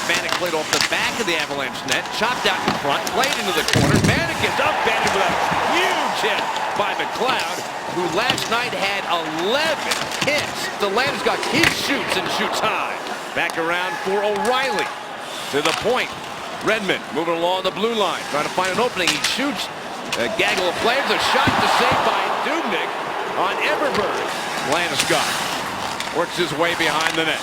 Vanek played off the back of the Avalanche net, chopped out in front, played into the corner. Vanek is up-banded with a huge hit by McLeod, who last night had 11 hits. The Landeskog, he shoots and shoots high. Back around for O'Reilly. To the point. Redmond moving along the blue line, trying to find an opening. He shoots. A gaggle of players. A shot to save by Dubnyk on Everberg. Landeskog works his way behind the net.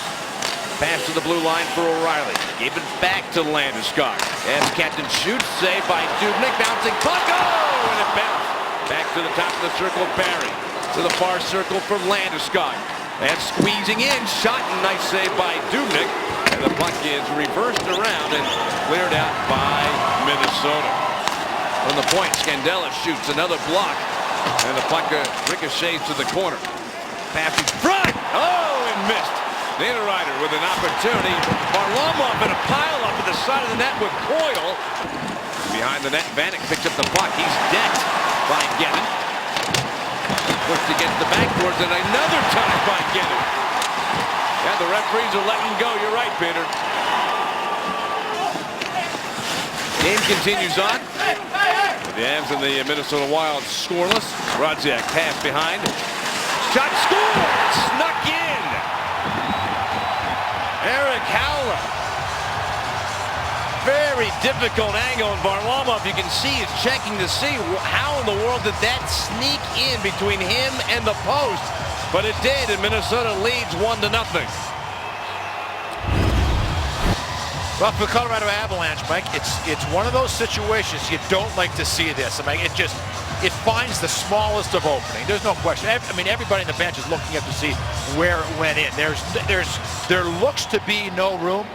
Pass to the blue line for O'Reilly. Gave it back to Landeskog. As captain shoots, saved by Dubnyk. Bouncing puck. Oh! And it bounced back to the top of the circle. Barry to the far circle for Landeskog. And squeezing in. Shot and nice save by Dubnyk. And the puck is reversed around and cleared out by Minnesota. From the point, Scandella shoots another block. And the puck ricochets to the corner. Pass in front. Oh, and missed. Niederreiter with an opportunity. Varlamov in a pile-up at the side of the net with Coyle. Behind the net, Vanek picks up the puck. He's decked by Gettin. Pushed against the backboards, and another time by Gettin. Yeah, the referees are letting go. You're right, Peter. Game continues on. The Avs and the Minnesota Wild scoreless. Rodziak pass behind. Shot scored! Snuck in! Erik Haula. Very difficult angle, and Varlamov, you can see, is checking to see how in the world did that sneak in between him and the post. But it did, and Minnesota leads 1-0. Well, for Colorado Avalanche, Mike, it's one of those situations you don't like to see this. I mean, it finds the smallest of opening. There's no question. I mean, everybody in the bench is looking up to see where it went in. There looks to be no room,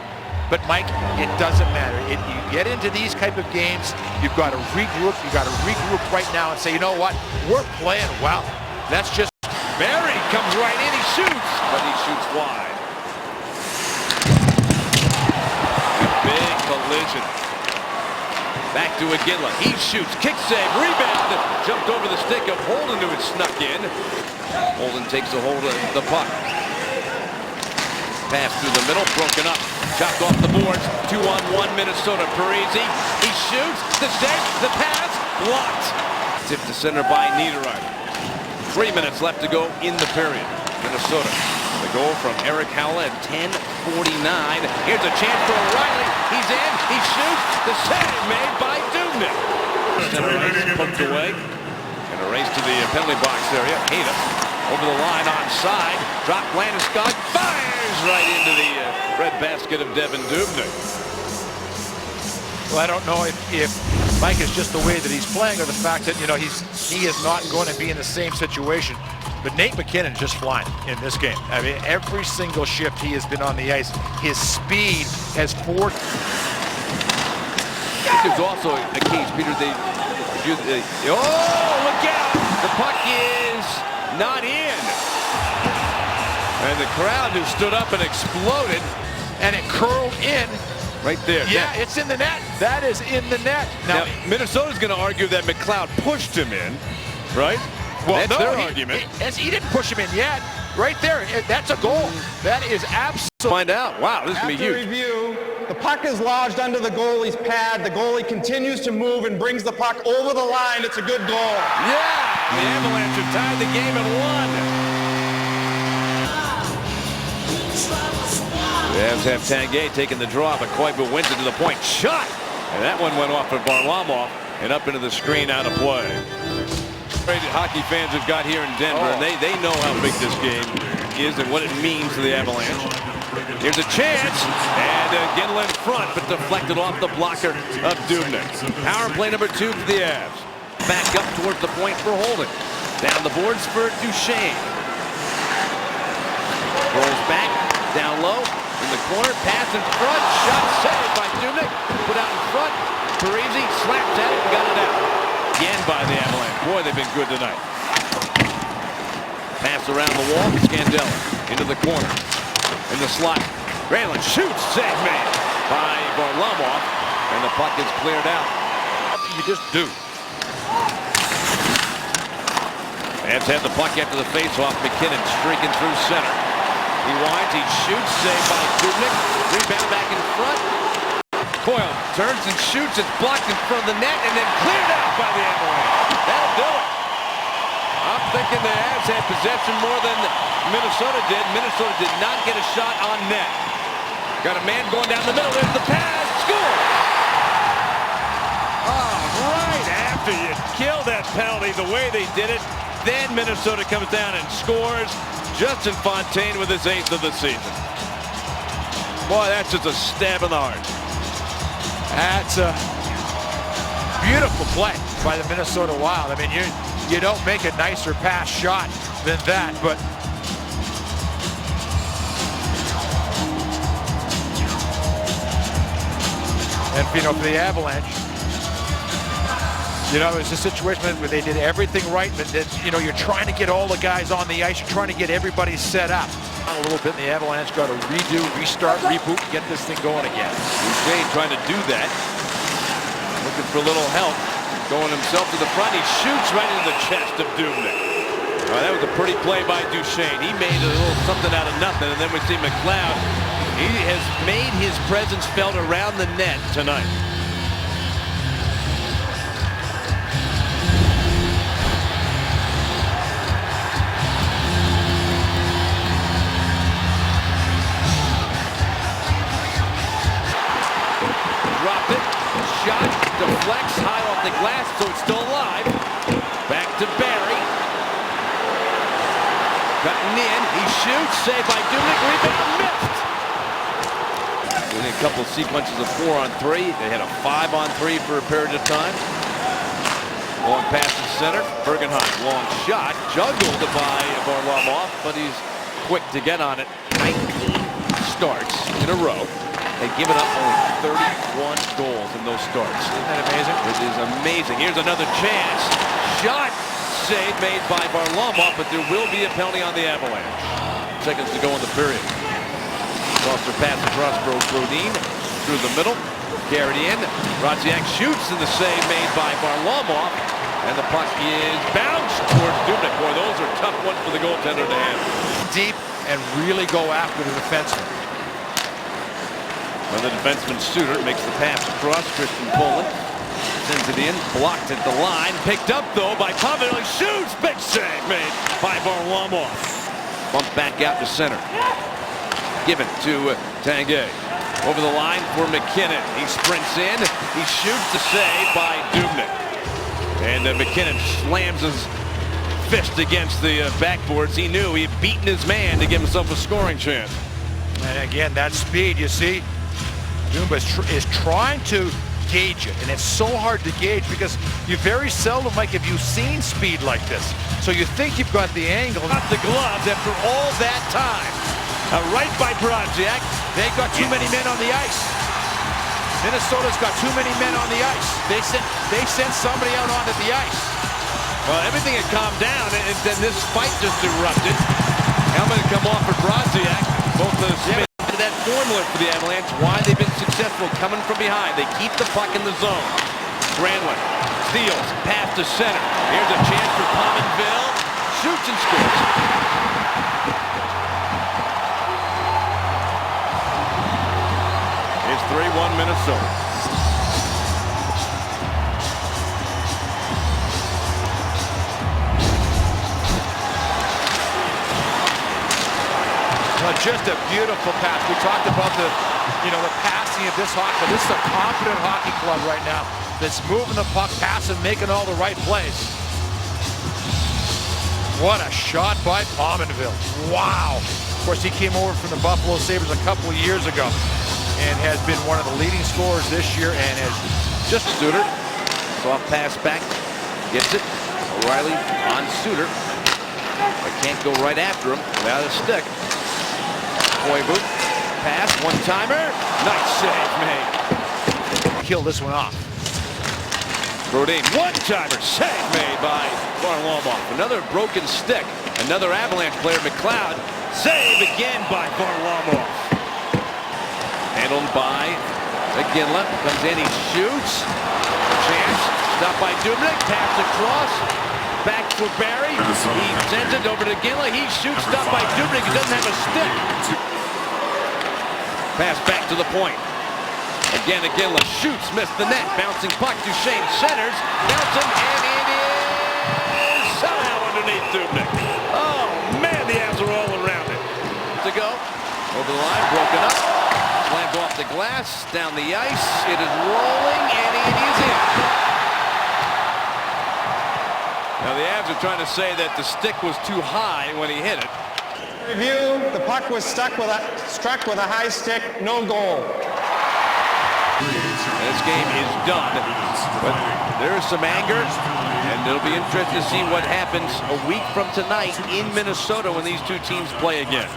but Mike, it doesn't matter. You get into these type of games, you've got to regroup. You got to regroup right now and say, you know what, we're playing well. That's just. Barry comes right in. He shoots, but he shoots wide. Big collision. Back to Iginla. He shoots. Kick save. Rebound. Jumped over the stick of Holden, who had snuck in. Holden takes a hold of the puck. Pass through the middle. Broken up. Chopped off the boards. 2-on-1 Minnesota. Parisi. He shoots. The save. The pass. Blocked. Tipped to center by Niederreiter. 3 minutes left to go in the period. Minnesota. The goal from Erik Haula at 10:49. Here's a chance for O'Reilly. He's in. He shoots. The save made by Dubnyk. Center ice poked away. And a race to the penalty box area. Hayda over the line onside. Drop. Landeskog fires right into the red basket of Devan Dubnyk. Well, I don't know if Mike is just the way that he's playing, or the fact that, you know, he is not going to be in the same situation. But Nate MacKinnon just flying in this game. I mean, every single shift he has been on the ice, his speed has forced. There's also a case, Peter. Oh, look out! The puck is not in, and the crowd who stood up and exploded, and it curled in. Right there. Yeah, it's in the net. That is in the net. Now Minnesota's going to argue that McLeod pushed him in, right? Well, that's their argument. He didn't push him in yet. Right there, that's a goal. That is absolutely. Find out. Wow, this is going to be huge. After review, the puck is lodged under the goalie's pad. The goalie continues to move and brings the puck over the line. It's a good goal. Yeah, the Avalanche have tied the game at 1. The Avs have Tanguay taking the draw, but Koivu wins it to the point. Shot! And that one went off of Varlamov and up into the screen, out of play. Hockey fans have got here in Denver, and they know how big this game is and what it means to the Avalanche. Here's a chance, and Iginla in front, but deflected off the blocker of Dubnyk. Power play number 2 for the Avs. Back up towards the point for Holden. Down the boards for Duchesne. Rolls back, down low. In the corner, pass in front, shot saved by Dubnyk. Put out in front, Parisi slapped at it and got it out. Again by the Avalanche. Boy, they've been good tonight. Pass around the wall, Scandella into the corner. In the slot, Granlund shoots, save made by Varlamov, and the puck is cleared out. You just do. Avs had the puck after the faceoff. MacKinnon streaking through center. He winds, he shoots, saved by Dubnyk. Rebound back in front. Coyle turns and shoots. It's blocked in front of the net and then cleared out by the Avalanche. That'll do it. I'm thinking the Avs had possession more than Minnesota did. Minnesota did not get a shot on net. Got a man going down the middle. There's the pass. Score! Oh, right after you kill that penalty the way they did it, then Minnesota comes down and scores. Justin Fontaine with his 8th of the season. Boy, that's just a stab in the heart. That's a beautiful play by the Minnesota Wild. I mean, you don't make a nicer pass shot than that, but and for the Avalanche, it's a situation where they did everything right, but then, you're trying to get all the guys on the ice, you're trying to get everybody set up. A little bit, and the Avalanche got to redo, restart, reboot, and get this thing going again. Duchesne trying to do that. Looking for a little help. Going himself to the front. He shoots right into the chest of Dubnyk. That was a pretty play by Duchesne. He made a little something out of nothing. And then we see McLeod. He has made his presence felt around the net tonight. Drop it. Shot. Deflects high off the glass, so it's still alive. Back to Barry. Cutting in. He shoots. Saved by Dubnyk. Rebound missed. In a couple sequences of 4-on-3. They had a 5-on-3 for a period of time. Long pass to center. Bergenheim. Long shot. Juggled by Varlamov, but he's quick to get on it. 19 starts in a row. They've given up only 31 goals in those starts. Isn't that amazing? It is amazing. Here's another chance. Shot save made by Varlamov, but there will be a penalty on the Avalanche. Seconds to go in the period. Foster pass across Brodin through the middle. Carried in. Radziak shoots and the save made by Varlamov. And the puck is bounced towards Dubnyk. Boy, those are tough ones for the goaltender to handle. Deep and really go after the defenseman. When the defenseman Suter makes the pass across, Christian Poland sends it in, blocked at the line, picked up though by Pominville. He shoots, big save made by Varlamov. Bumped back out to center. Given to Tanguay. Over the line for McKinnon. He sprints in, he shoots the save by Dubnyk. And McKinnon slams his fist against the backboards. He knew he had beaten his man to give himself a scoring chance. And again, that speed, you see, Dumba is trying to gauge it, and it's so hard to gauge because you very seldom, Mike, have you seen speed like this. So you think you've got the angle. Got the gloves after all that time. Right by Brodziak. They got too many men on the ice. Minnesota's got too many men on the ice. They sent somebody out onto the ice. Well, everything had calmed down, and then this fight just erupted. Helmet had come off for Brodziak. Both the that formula for the Avalanche, why they've been successful coming from behind. They keep the puck in the zone. Granlund steals, pass to center. Here's a chance for Pominville. Shoots and scores. It's 3-1 Minnesota. Just a beautiful pass. We talked about the passing of this hockey. This is a confident hockey club right now that's moving the puck, passing, making all the right plays. What a shot by Pominville. Wow. Of course, he came over from the Buffalo Sabres a couple of years ago and has been one of the leading scorers this year and has just Suter. Soft pass back. Gets it. O'Reilly on Suter. But can't go right after him without a stick. Koivu, pass, one-timer, nice save made. Kill this one off. Brodin, one-timer, save made by Varlamov. Another broken stick, another Avalanche player, McLeod, save again by Varlamov. Handled by McGinley, comes in, he shoots, chance, stopped by Dubnyk, pass across, back for Barry, he sends it over to Ginla, he shoots, stopped by Dubnyk, he doesn't have a stick. Pass back to the point. Again, Iginla shoots, missed the net. Bouncing puck, Duchesne centers, bouncing, and it is somehow underneath Dubnyk. Oh, man, the Avs are all around it. To go, over the line, broken up. Slammed off the glass, down the ice. It is rolling, and it is in. Now, the Avs are trying to say that the stick was too high when he hit it. Review, the puck was struck with a high stick, no goal. This game is done, but there's some anger, and it'll be interesting to see what happens a week from tonight in Minnesota when these two teams play again.